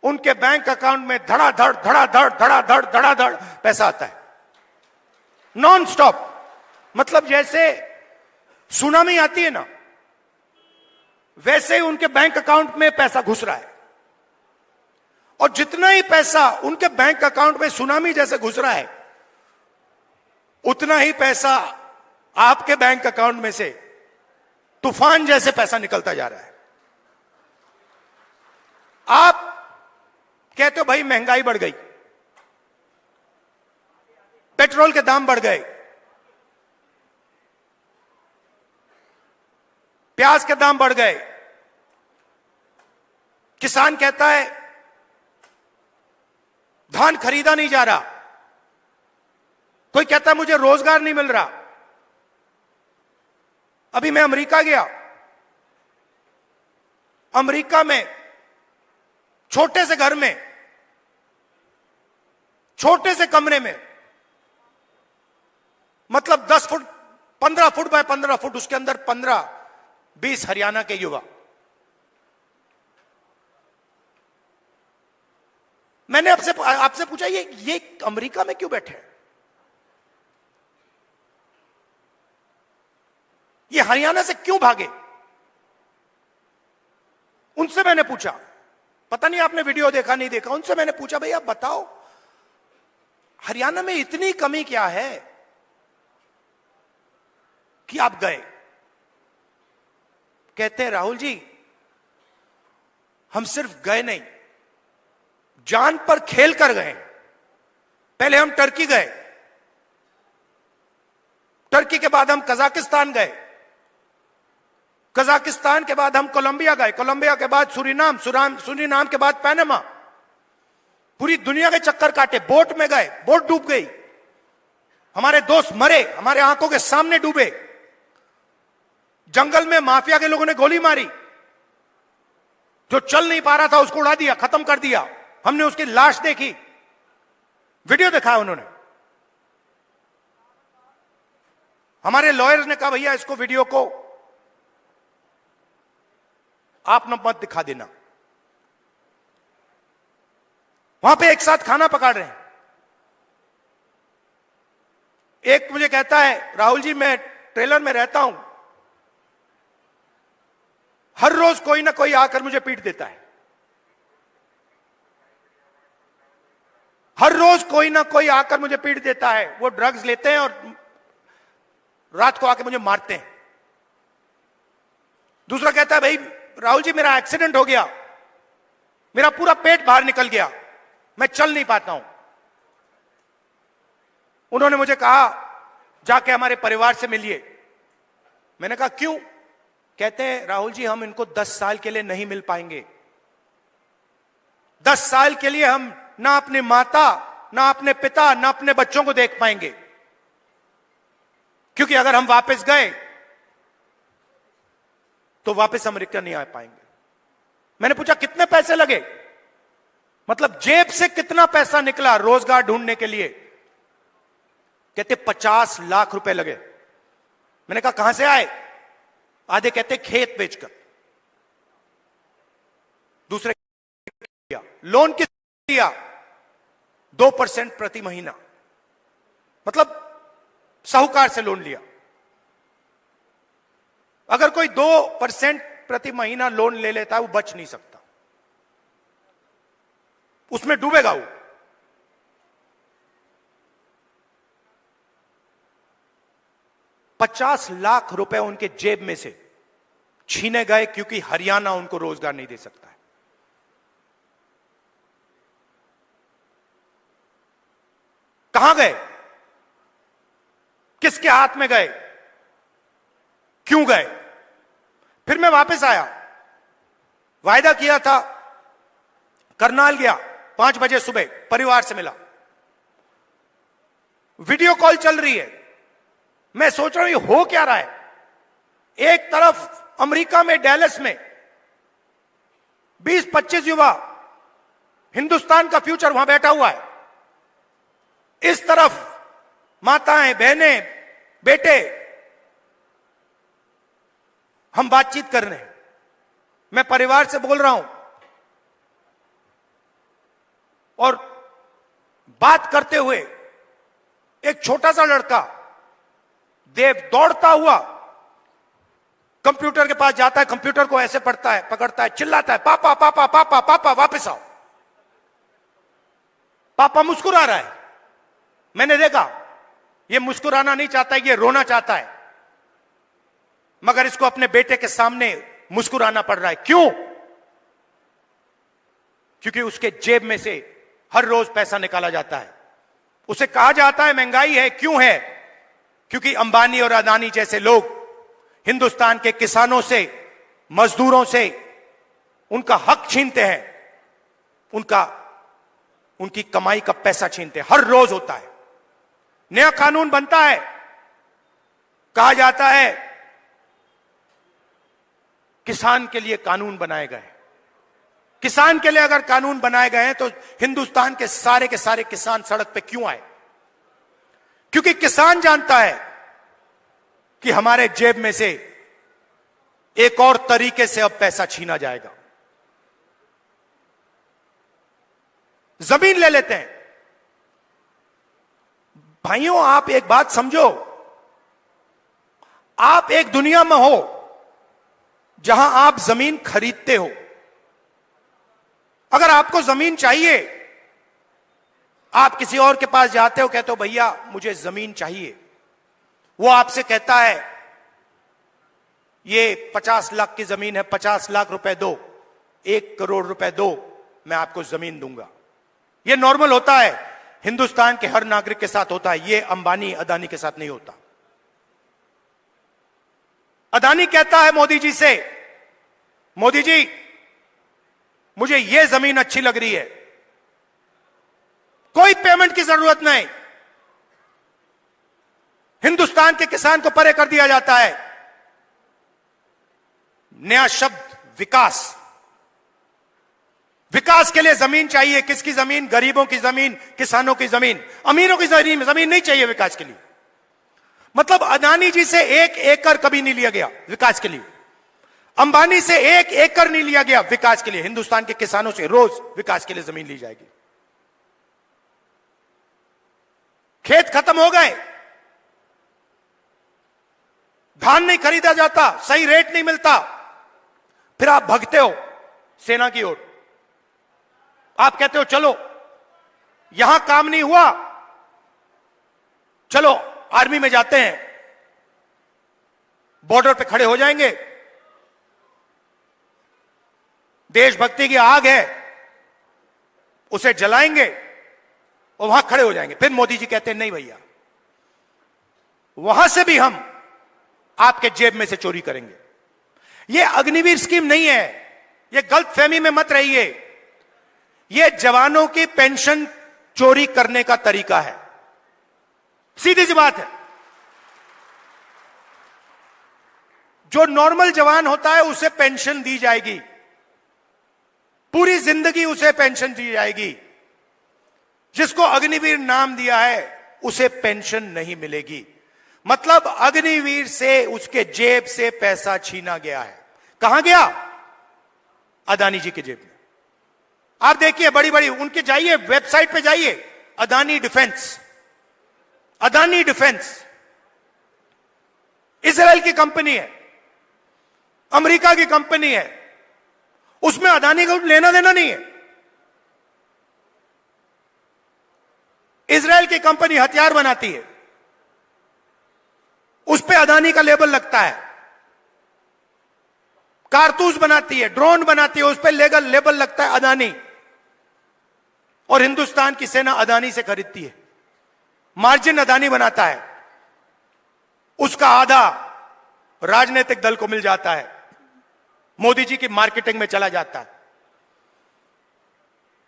उनके बैंक अकाउंट में धड़ाधड़ धड़ाधड़ धड़ाधड़ धड़ाधड़ पैसा आता है, नॉन स्टॉप। मतलब जैसे सुनामी आती है ना, वैसे ही उनके बैंक अकाउंट में पैसा घुस रहा है। और जितना ही पैसा उनके बैंक अकाउंट में सुनामी जैसे घुस रहा है, उतना ही पैसा आपके बैंक अकाउंट में से तूफान जैसे पैसा निकलता जा रहा है। आप कहते हो भाई महंगाई बढ़ गई, पेट्रोल के दाम बढ़ गए, प्याज के दाम बढ़ गए। किसान कहता है धान खरीदा नहीं जा रहा, कोई कहता है मुझे रोजगार नहीं मिल रहा। अभी मैं अमेरिका गया, अमेरिका में छोटे से घर में, छोटे से कमरे में, मतलब 10 फुट 15 फुट बाय 15 फुट, उसके अंदर 15-20 हरियाणा के युवा। मैंने आपसे पूछा ये अमेरिका में क्यों बैठे हैं? ये हरियाणा से क्यों भागे? उनसे मैंने पूछा, पता नहीं आपने वीडियो देखा नहीं देखा, उनसे मैंने पूछा भैया बताओ हरियाणा में इतनी कमी क्या है कि आप गए? कहते हैं राहुल जी हम सिर्फ गए नहीं, जान पर खेल कर गए। पहले हम टर्की गए, टर्की के बाद हम कजाकिस्तान गए, कजाकिस्तान के बाद हम कोलंबिया गए, कोलंबिया के बाद सूरीनाम, सूरीनाम के बाद पनामा। पूरी दुनिया के चक्कर काटे, बोट में गए, बोट डूब गई, हमारे दोस्त मरे, हमारे आंखों के सामने डूबे। जंगल में माफिया के लोगों ने गोली मारी, जो चल नहीं पा रहा था उसको उड़ा दिया, खत्म कर दिया। हमने उसकी लाश देखी, वीडियो दिखाया उन्होंने। हमारे लॉयर ने कहा भैया इसको वीडियो को आप न मत दिखा देना। वहां पे एक साथ खाना पका रहे हैं। एक मुझे कहता है राहुल जी मैं ट्रेलर में रहता हूं, हर रोज कोई ना कोई आकर मुझे पीट देता है, हर रोज कोई ना कोई आकर मुझे पीट देता है। वो ड्रग्स लेते हैं और रात को आके मुझे मारते हैं। दूसरा कहता है भाई राहुल जी मेरा एक्सीडेंट हो गया, मेरा पूरा पेट बाहर निकल गया, मैं चल नहीं पाता हूं। उन्होंने मुझे कहा जाके हमारे परिवार से मिलिए। मैंने कहा क्यों? कहते हैं राहुल जी हम इनको 10 साल के लिए नहीं मिल पाएंगे। 10 साल के लिए हम ना अपनी माता, ना अपने पिता, ना अपने बच्चों को देख पाएंगे, क्योंकि अगर हम वापस गए तो वापस अमेरिका नहीं आ पाएंगे। मैंने पूछा कितने पैसे लगे, मतलब जेब से कितना पैसा निकला रोजगार ढूंढने के लिए? कहते 50 लाख रुपए लगे। मैंने कहा कहां से आए? आधे कहते खेत बेचकर, दूसरे किया लोन किस लिया 2% प्रति महीना, मतलब साहूकार से लोन लिया। अगर कोई 2% प्रति महीना लोन ले लेता है वो बच नहीं सकता, उसमें डूबेगा वो। $50 लाख रुपए उनके जेब में से छीने गए क्योंकि हरियाणा उनको रोजगार नहीं दे सकता है। कहां गए? किसके हाथ में गए? क्यों गए? फिर मैं वापस आया, वायदा किया था, करनाल गया, 5 बजे सुबह परिवार से मिला, वीडियो कॉल चल रही है। मैं सोच रहा हूं ये हो क्या रहा है। एक तरफ अमेरिका में डैलस में 20-25 युवा, हिंदुस्तान का फ्यूचर वहां बैठा हुआ है, इस तरफ माताएं, बहनें, बेटे, हम बातचीत कर रहे हैं। मैं परिवार से बोल रहा हूं और बात करते हुए एक छोटा सा लड़का देव दौड़ता हुआ कंप्यूटर के पास जाता है, कंप्यूटर को ऐसे पढ़ता है, पकड़ता है, चिल्लाता है पापा पापा पापा पापा वापस आओ। पापा मुस्कुरा रहा है। मैंने देखा ये मुस्कुराना नहीं चाहता है, ये रोना चाहता है। मगर इसको अपने बेटे के सामने मुस्कुराना पड़ रहा है। क्यों? क्योंकि उसके जेब में से हर रोज पैसा निकाला जाता है। उसे कहा जाता है महंगाई है। क्यों है? क्योंकि अंबानी और अदानी जैसे लोग हिंदुस्तान के किसानों से, मजदूरों से उनका हक छीनते हैं, उनकी कमाई का पैसा छीनते हैं। हर रोज होता है। नया कानून बनता है, कहा जाता है किसान के लिए कानून बनाए गए। किसान के लिए अगर कानून बनाए गए हैं तो हिंदुस्तान के सारे किसान सड़क पे क्यों आए? क्योंकि किसान जानता है कि हमारे जेब में से एक और तरीके से अब पैसा छीना जाएगा। जमीन ले लेते हैं। भाइयों, आप एक बात समझो, आप एक दुनिया में हो जहां आप जमीन खरीदते हो। अगर आपको जमीन चाहिए, आप किसी और के पास जाते हो, कहते हो भैया मुझे जमीन चाहिए। वो आपसे कहता है ये 50 लाख की जमीन है, 50 लाख रुपए दो, 1 करोड़ रुपए दो, मैं आपको जमीन दूंगा। ये नॉर्मल होता है, हिंदुस्तान के हर नागरिक के साथ होता है। ये अंबानी अदानी के साथ नहीं होता। अदानी कहता है मोदी जी से, मोदी जी मुझे ये जमीन अच्छी लग रही है, कोई पेमेंट की जरूरत नहीं। हिंदुस्तान के किसान को परे कर दिया जाता है। नया शब्द विकास। विकास के लिए जमीन चाहिए। किसकी जमीन? गरीबों की जमीन, किसानों की जमीन। अमीरों की जमीन नहीं चाहिए विकास के लिए। मतलब अदानी जी से 1 एकड़ कभी नहीं लिया गया विकास के लिए। अंबानी से 1 एकड़ नहीं लिया गया विकास के लिए। हिंदुस्तान के किसानों से रोज विकास के लिए जमीन ली जाएगी। खेत खत्म हो गए, धान नहीं खरीदा जाता, सही रेट नहीं मिलता, फिर आप भगते हो सेना की ओर। आप कहते हो चलो यहां काम नहीं हुआ, चलो आर्मी में जाते हैं, बॉर्डर पे खड़े हो जाएंगे, देशभक्ति की आग है उसे जलाएंगे और वहां खड़े हो जाएंगे। फिर मोदी जी कहते हैं नहीं भैया, वहां से भी हम आपके जेब में से चोरी करेंगे। यह अग्निवीर स्कीम नहीं है, यह गलतफहमी में मत रहिए। यह जवानों की पेंशन चोरी करने का तरीका है। सीधी सी बात है। जो नॉर्मल जवान होता है उसे पेंशन दी जाएगी, पूरी जिंदगी उसे पेंशन दी जाएगी। जिसको अग्निवीर नाम दिया है उसे पेंशन नहीं मिलेगी। मतलब अग्निवीर से उसके जेब से पैसा छीना गया है। कहां गया? अदानी जी की जेब में। आप देखिए बड़ी बड़ी उनके, जाइए वेबसाइट पे जाइए, Adani defence. Adani defence Israel की कंपनी है, अमेरिका की कंपनी है, उसमें अदानी को लेना देना नहीं है। इजराइल की कंपनी हथियार बनाती है, उस पे अदानी का लेबल लगता है। कारतूस बनाती है, ड्रोन बनाती है, उस पे लेबल लगता है अदानी। और हिंदुस्तान की सेना अदानी से खरीदती है, मार्जिन अदानी बनाता है, उसका आधा राजनीतिक दल को मिल जाता है, मोदी जी की मार्केटिंग में चला जाता है।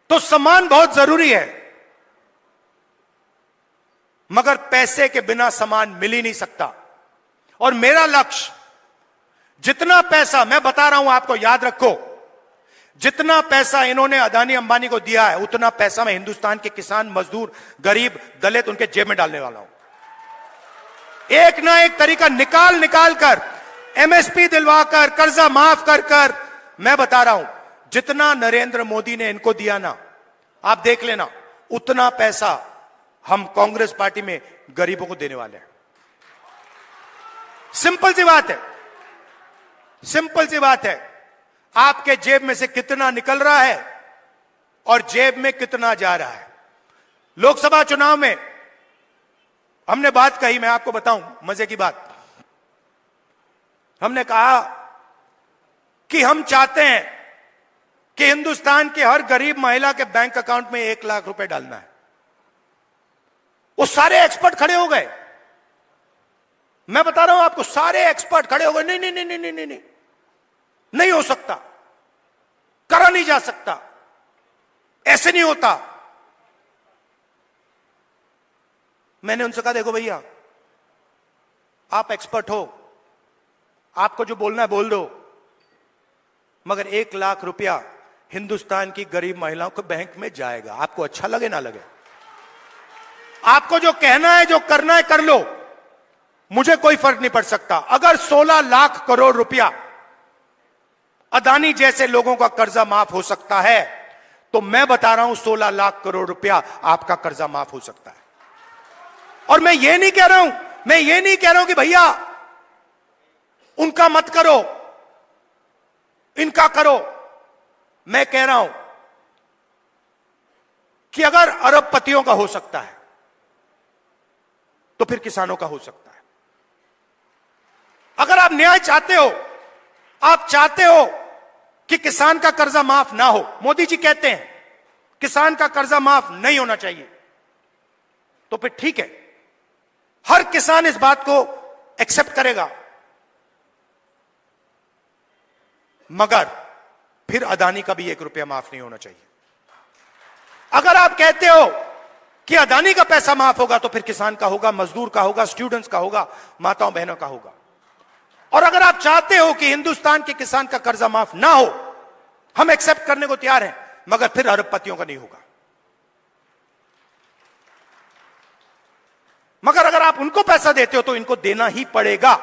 तो सम्मान बहुत जरूरी है, मगर पैसे के बिना सम्मान मिल ही नहीं सकता। और मेरा लक्ष्य, जितना पैसा मैं बता रहा हूं आपको, याद रखो, जितना पैसा इन्होंने अदानी अंबानी को दिया है उतना पैसा मैं हिंदुस्तान के किसान, मजदूर, गरीब, दलित उनके जेब में डालने वाला हूं। एक ना एक तरीका निकाल कर, एमएसपी दिलवाकर, कर्जा माफ कर मैं बता रहा हूं, जितना नरेंद्र मोदी ने इनको दिया ना, आप देख लेना, उतना पैसा हम कांग्रेस पार्टी में गरीबों को देने वाले हैं। सिंपल सी बात है, सिंपल सी बात है। आपके जेब में से कितना निकल रहा है और जेब में कितना जा रहा है। लोकसभा चुनाव में हमने बात कही, मैं आपको बताऊं मजे की बात। हमने कहा कि हम चाहते हैं कि हिंदुस्तान के हर गरीब महिला के बैंक अकाउंट में 1 लाख रुपए डालना है। वो सारे एक्सपर्ट खड़े हो गए, मैं बता रहा हूं आपको, सारे एक्सपर्ट खड़े हो गए, नहीं नहीं नहीं नहीं नहीं नहीं, नहीं हो सकता, करा नहीं जा सकता, ऐसे नहीं होता। मैंने उनसे कहा देखो भैया, आप एक्सपर्ट हो, आपको जो बोलना है बोल दो, मगर 1 लाख रुपया हिंदुस्तान की गरीब महिलाओं के बैंक में जाएगा, आपको अच्छा लगे ना लगे। आपको जो कहना है, जो करना है कर लो, मुझे कोई फर्क नहीं पड़ सकता। अगर 16 लाख करोड़ रुपया अदानी जैसे लोगों का कर्जा माफ हो सकता है, तो मैं बता रहा हूं 16 लाख करोड़ रुपया आपका कर्जा माफ हो सकता है। और मैं ये नहीं कह रहा हूं, मैं ये नहीं कह रहा हूं कि भैया उनका मत करो, इनका करो। मैं कह रहा हूं कि अगर अरबपतियों का हो सकता है तो फिर किसानों का हो सकता है। अगर आप न्याय चाहते हो, आप चाहते हो कि किसान का कर्जा माफ ना हो, मोदी जी कहते हैं किसान का कर्जा माफ नहीं होना चाहिए, तो फिर ठीक है, हर किसान इस बात को एक्सेप्ट करेगा, मगर फिर अदानी का भी 1 रुपया माफ नहीं होना चाहिए। अगर आप कहते हो कि अदानी का पैसा माफ होगा, तो फिर किसान का होगा, मजदूर का होगा, स्टूडेंट्स का होगा, माताओं बहनों का होगा। और अगर आप चाहते हो कि हिंदुस्तान के किसान का कर्जा माफ ना हो, हम एक्सेप्ट करने को तैयार हैं, मगर फिर अरबपतियों का नहीं होगा। मगर अगर आप उनको पैसा देते हो तो इनको देना ही पड़ेगा।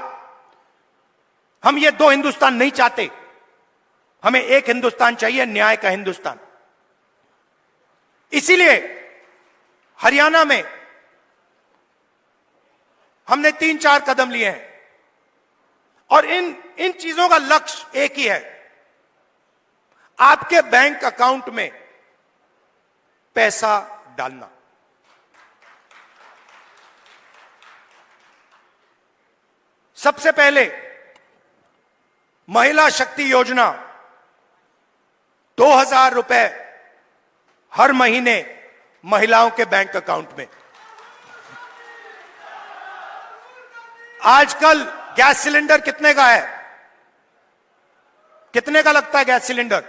हम ये 2 हिंदुस्तान नहीं चाहते, हमें एक हिंदुस्तान चाहिए, न्याय का हिंदुस्तान। इसीलिए हरियाणा में हमने 3-4 कदम लिए हैं, और इन चीजों का लक्ष्य एक ही है, आपके बैंक अकाउंट में पैसा डालना। सबसे पहले महिला शक्ति योजना, 2000 रुपए हर महीने महिलाओं के बैंक अकाउंट में। आजकल गैस सिलेंडर कितने का है? कितने का लगता है गैस सिलेंडर?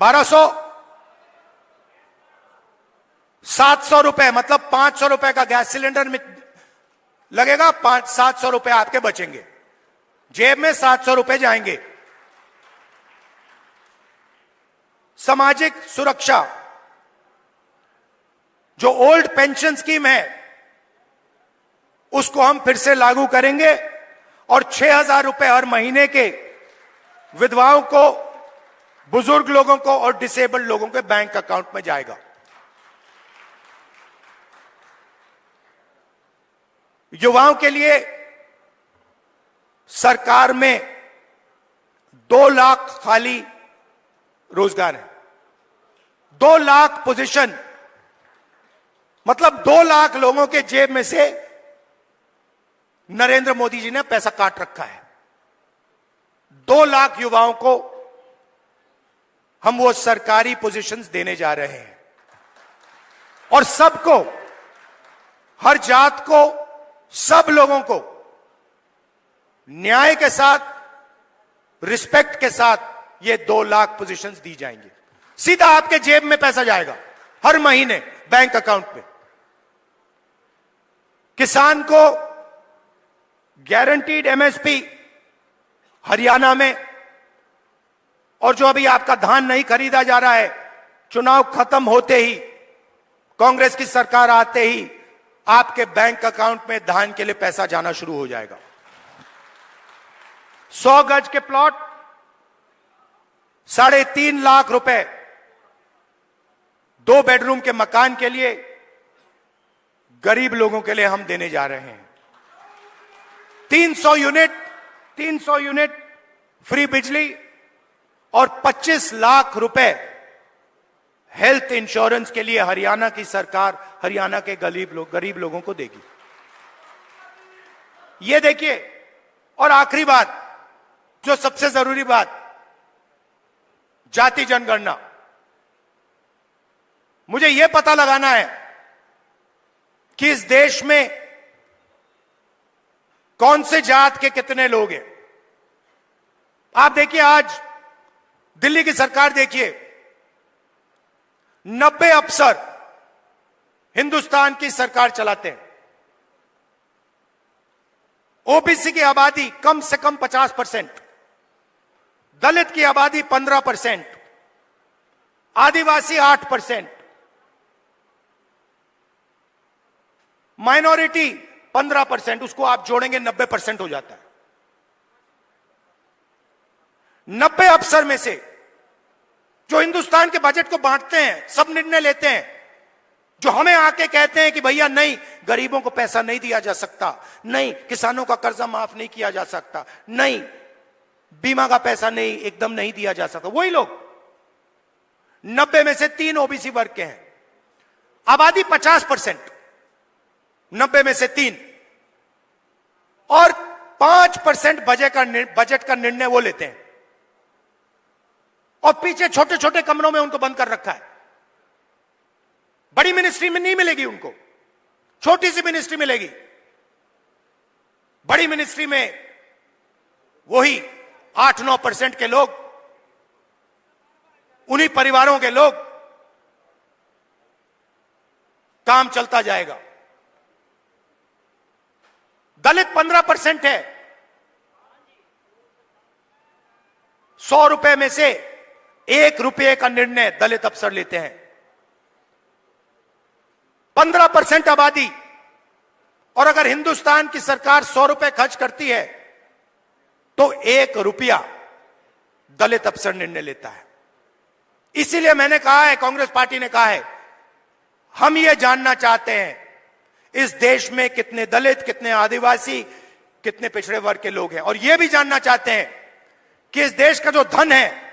1200, 700 रुपए, मतलब 500 रुपए का गैस सिलेंडर में लगेगा, 700 रुपए आपके बचेंगे, जेब में 700 रुपए जाएंगे। सामाजिक सुरक्षा, जो ओल्ड पेंशन स्कीम है, उसको हम फिर से लागू करेंगे, और 6000 रुपए हर महीने के विधवाओं को, बुजुर्ग लोगों को और डिसेबल्ड लोगों के बैंक अकाउंट में जाएगा। युवाओं के लिए सरकार में 2 लाख खाली रोजगार है, 2 लाख पोजीशन, मतलब 2 लाख लोगों के जेब में से नरेंद्र मोदी जी ने पैसा काट रखा है। 2 लाख युवाओं को हम वो सरकारी पोजीशंस देने जा रहे हैं, और सबको, हर जात को, सब लोगों को न्याय के साथ, रिस्पेक्ट के साथ ये 2 लाख पोजीशंस दी जाएंगी। सीधा आपके जेब में पैसा जाएगा हर महीने बैंक अकाउंट में। किसान को गारंटीड एमएसपी हरियाणा में, और जो अभी आपका धान नहीं खरीदा जा रहा है, चुनाव खत्म होते ही, कांग्रेस की सरकार आते ही आपके बैंक अकाउंट में धान के लिए पैसा जाना शुरू हो जाएगा। 100 गज के प्लॉट 3.5 लाख रुपए, 2 बेडरूम के मकान के लिए गरीब लोगों के लिए हम देने जा रहे हैं। 300 यूनिट फ्री बिजली, और 25 लाख रुपए हेल्थ इंश्योरेंस के लिए हरियाणा की सरकार हरियाणा के गरीब लोगों को देगी। ये देखिए, और आखिरी बात, जो सबसे जरूरी बात, जाति जनगणना। मुझे यह पता लगाना है कि इस देश में कौन से जात के कितने लोग हैं। आप देखिए, आज दिल्ली की सरकार देखिए, 90 अफसर हिंदुस्तान की सरकार चलाते हैं। ओबीसी की आबादी कम से कम 50%, दलित की आबादी 15%, आदिवासी 8%, माइनॉरिटी 15%, उसको आप जोड़ेंगे 90% हो जाता है। 90 अफसर में से जो हिंदुस्तान के बजट को बांटते हैं, सब निर्णय लेते हैं, जो हमें आके कहते हैं कि भैया नहीं, गरीबों को पैसा नहीं दिया जा सकता, नहीं किसानों का कर्जा माफ नहीं किया जा सकता, नहीं बीमा का पैसा नहीं एकदम नहीं दिया जा सकता, वही लोग 90 में से 3 ओबीसी वर्ग के हैं। आबादी 50%, 90 में से 3, और 5% बजट का निर्णय वो लेते हैं, और पीछे छोटे छोटे कमरों में उनको बंद कर रखा है। बड़ी मिनिस्ट्री में नहीं मिलेगी उनको, छोटी सी मिनिस्ट्री मिलेगी। बड़ी मिनिस्ट्री में वही 8-9% के लोग, उन्हीं परिवारों के लोग, काम चलता जाएगा। दलित 15% है, 100 रुपए में से 1 रुपये का निर्णय दलित अफसर लेते हैं। 15% आबादी, और अगर हिंदुस्तान की सरकार 100 रुपए खर्च करती है तो 1 रुपया दलित अफसर निर्णय लेता है। इसीलिए मैंने कहा है, कांग्रेस पार्टी ने कहा है, हम ये जानना चाहते हैं इस देश में कितने दलित, कितने आदिवासी, कितने पिछड़े वर्ग के लोग हैं, और यह भी जानना चाहते हैं कि इस देश का जो धन है,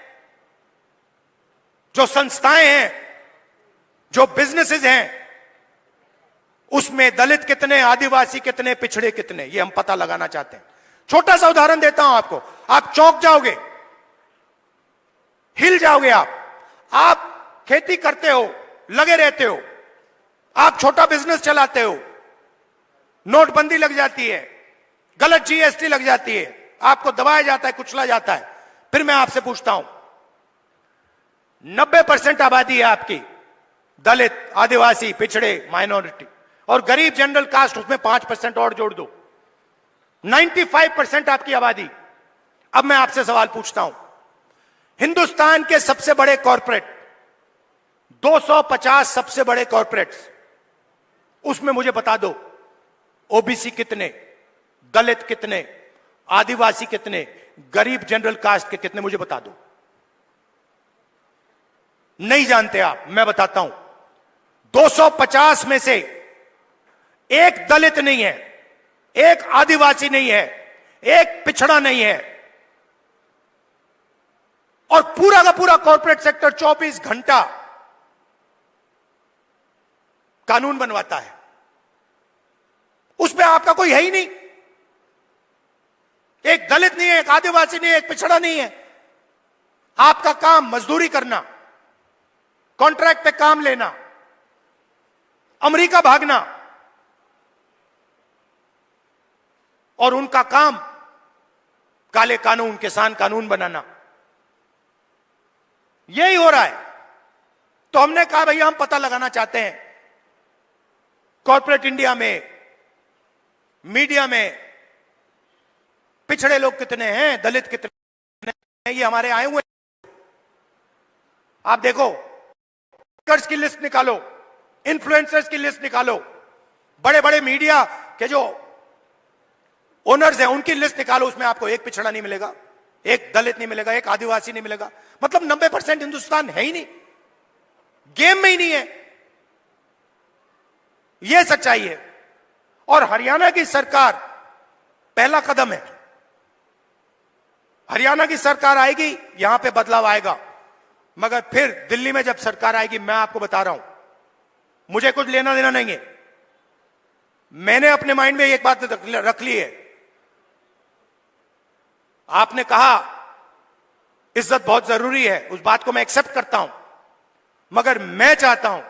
जो संस्थाएं हैं, जो बिजनेसेस हैं, उसमें दलित कितने, आदिवासी कितने, पिछड़े कितने, ये हम पता लगाना चाहते हैं। छोटा सा उदाहरण देता हूं आपको, आप चौंक जाओगे, हिल जाओगे। आप खेती करते हो, लगे रहते हो, आप छोटा बिजनेस चलाते हो, नोटबंदी लग जाती है, गलत जीएसटी लग जाती है, आपको दबाया जाता है, कुचला जाता है। फिर मैं आपसे पूछता हूं, 90% आबादी है आपकी, दलित, आदिवासी, पिछड़े, माइनॉरिटी, और गरीब जनरल कास्ट, उसमें 5% और जोड़ दो, 95% आपकी आबादी। अब मैं आपसे सवाल पूछता हूं, हिंदुस्तान के सबसे बड़े कॉर्पोरेट, 250 सबसे बड़े कॉर्पोरेट्स, उसमें मुझे बता दो ओबीसी कितने, दलित कितने, आदिवासी कितने, गरीब जनरल कास्ट के कितने, मुझे बता दो। नहीं जानते आप, मैं बताता हूं। 250 में से एक दलित नहीं है, एक आदिवासी नहीं है, एक पिछड़ा नहीं है, और पूरा का पूरा कॉर्पोरेट सेक्टर 24 घंटा कानून बनवाता है। उसमें आपका कोई है ही नहीं, एक दलित नहीं है, एक आदिवासी नहीं है, एक पिछड़ा नहीं है। आपका काम मजदूरी करना, कॉन्ट्रैक्ट पे काम लेना, अमेरिका भागना, और उनका काम काले कानून, किसान कानून बनाना, यही हो रहा है। तो हमने कहा भैया हम पता लगाना चाहते हैं कॉर्पोरेट इंडिया में, मीडिया में पिछड़े लोग कितने हैं, दलित कितने हैं, ये हमारे आए हुए। आप देखो, कर्ज की लिस्ट निकालो, इन्फ्लुएंसर्स की लिस्ट निकालो, बड़े बड़े मीडिया के जो ओनर्स हैं उनकी लिस्ट निकालो, उसमें आपको एक पिछड़ा नहीं मिलेगा, एक दलित नहीं मिलेगा, एक आदिवासी नहीं मिलेगा। मतलब 90% हिंदुस्तान है ही नहीं, गेम में ही नहीं है। यह सच्चाई है। और हरियाणा की सरकार पहला कदम है। हरियाणा की सरकार आएगी, यहां पे बदलाव आएगा, मगर फिर दिल्ली में जब सरकार आएगी, मैं आपको बता रहा हूं, मुझे कुछ लेना देना नहीं है। मैंने अपने माइंड में एक बात रख ली है आपने कहा इज्जत बहुत जरूरी है, उस बात को मैं एक्सेप्ट करता हूं, मगर मैं चाहता हूं,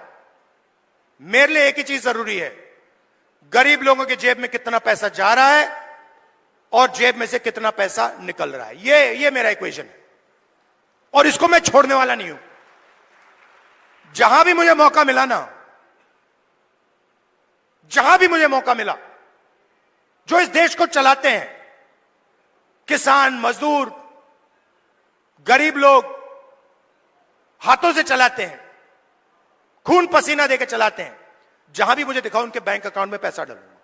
मेरे लिए एक ही चीज जरूरी है, गरीब लोगों के जेब में कितना पैसा जा रहा है और जेब में से कितना पैसा निकल रहा है। ये मेरा इक्वेशन है और इसको मैं छोड़ने वाला नहीं हूं। जहां भी मुझे मौका मिला ना, जहां भी मुझे मौका मिला, जो इस देश को चलाते हैं, किसान, मजदूर, गरीब लोग हाथों से चलाते हैं, खून पसीना देकर चलाते हैं, जहां भी मुझे दिखाओ उनके बैंक अकाउंट में पैसा डालूंगा।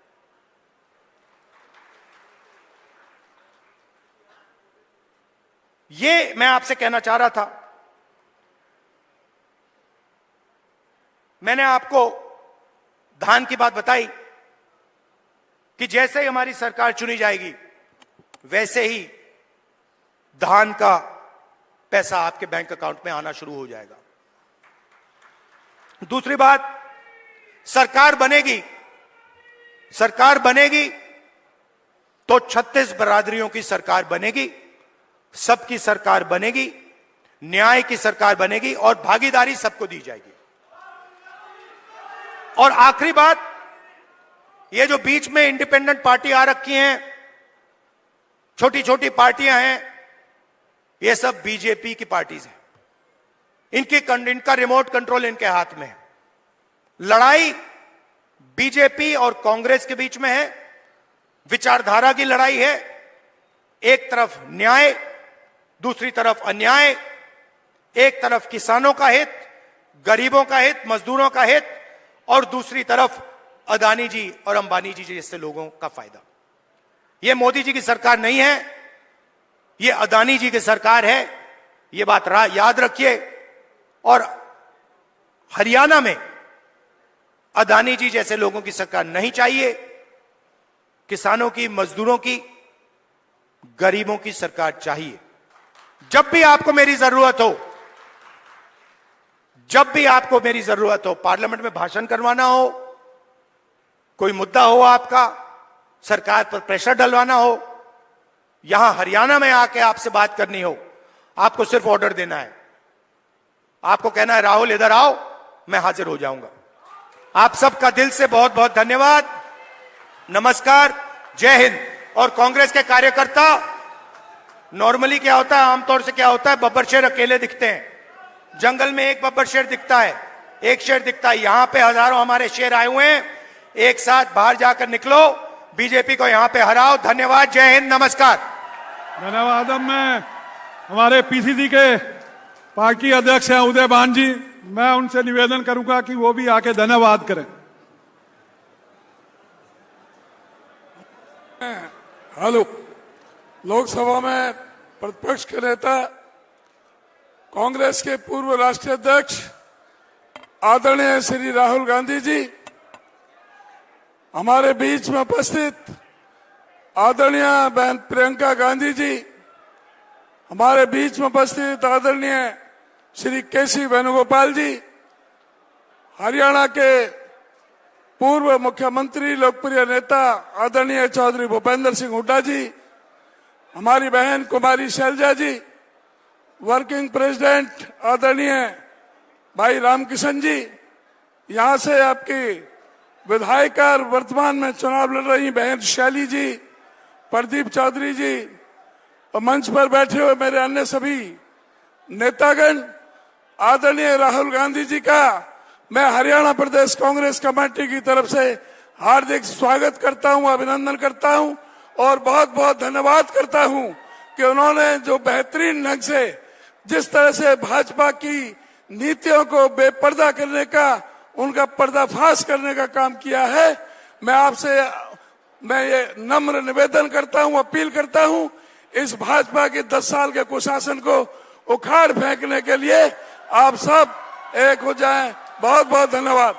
ये मैं आपसे कहना चाह रहा था। मैंने आपको धान की बात बताई कि जैसे ही हमारी सरकार चुनी जाएगी वैसे ही धान का पैसा आपके बैंक अकाउंट में आना शुरू हो जाएगा। दूसरी बात, सरकार बनेगी तो 36 बरादरियों की सरकार बनेगी, सबकी सरकार बनेगी, न्याय की सरकार बनेगी और भागीदारी सबको दी जाएगी। और आखिरी बात, ये जो बीच में इंडिपेंडेंट पार्टी आ रखी हैं, छोटी छोटी पार्टियां हैं, ये सब बीजेपी की पार्टीज हैं। इनका रिमोट कंट्रोल इनके हाथ में है। लड़ाई बीजेपी और कांग्रेस के बीच में है, विचारधारा की लड़ाई है। एक तरफ न्याय, दूसरी तरफ अन्याय, एक तरफ किसानों का हित, गरीबों का हित, मजदूरों का हित, और दूसरी तरफ अदानी जी और अंबानी जी जैसे लोगों का फायदा। यह मोदी जी की सरकार नहीं है, यह अदानी जी की सरकार है, यह बात याद रखिए। और हरियाणा में अदानी जी जैसे लोगों की सरकार नहीं चाहिए, किसानों की, मजदूरों की, गरीबों की सरकार चाहिए। जब भी आपको मेरी जरूरत हो, पार्लियामेंट में भाषण करवाना हो, कोई मुद्दा हो आपका, सरकार पर प्रेशर डलवाना हो, यहां हरियाणा में आके आपसे बात करनी हो, आपको सिर्फ ऑर्डर देना है। आपको कहना है राहुल इधर आओ, मैं हाजिर हो जाऊंगा। आप सबका दिल से बहुत बहुत धन्यवाद, नमस्कार, जय हिंद। और कांग्रेस के कार्यकर्ता, नॉर्मली क्या होता है, आमतौर से क्या होता है, बब्बर शेर अकेले दिखते हैं। जंगल में एक बब्बर शेर दिखता है, एक शेर दिखता है। यहां पे हजारों हमारे शेर आए हुए हैं, एक साथ बाहर जाकर निकलो, बीजेपी को यहां पे हराओ। धन्यवाद, जय हिंद, नमस्कार। धन्यवाद। मैं हमारे पीसीसी के पार्टी अध्यक्ष हैं उदय भान जी, मैं उनसे निवेदन करूंगा कि वो भी आके धन्यवाद करें। हेलो, लोकसभा में प्रतिपक्ष के नेता, कांग्रेस के पूर्व राष्ट्रीय अध्यक्ष आदरणीय श्री राहुल गांधी जी, हमारे बीच में उपस्थित आदरणीय बहन प्रियंका गांधी जी, हमारे बीच में उपस्थित आदरणीय श्री केसी वेणुगोपाल जी, हरियाणा के पूर्व मुख्यमंत्री, लोकप्रिय नेता आदरणीय चौधरी भूपेंद्र सिंह हुड्डा जी, हमारी बहन कुमारी शैलजा जी, वर्किंग प्रेसिडेंट आदरणीय भाई रामकिशन जी, यहां से आपकी विधायिका और वर्तमान में चुनाव लड़ रही बहन शैली जी, प्रदीप चौधरी जी, और मंच पर बैठे हुए मेरे अन्य सभी नेतागण, आदरणीय राहुल गांधी जी का मैं हरियाणा प्रदेश कांग्रेस कमेटी की तरफ से हार्दिक स्वागत करता हूं, अभिनंदन करता हूं और बहुत बहुत धन्यवाद करता हूं कि उन्होंने जो बेहतरीन ढंग से, जिस तरह से भाजपा की नीतियों को बेपर्दा करने का, उनका पर्दाफाश करने का काम किया है। मैं ये नम्र निवेदन करता हूं, अपील करता हूं, इस भाजपा के 10 साल के कुशासन को उखाड़ फेंकने के लिए आप सब एक हो जाएं। बहुत बहुत धन्यवाद।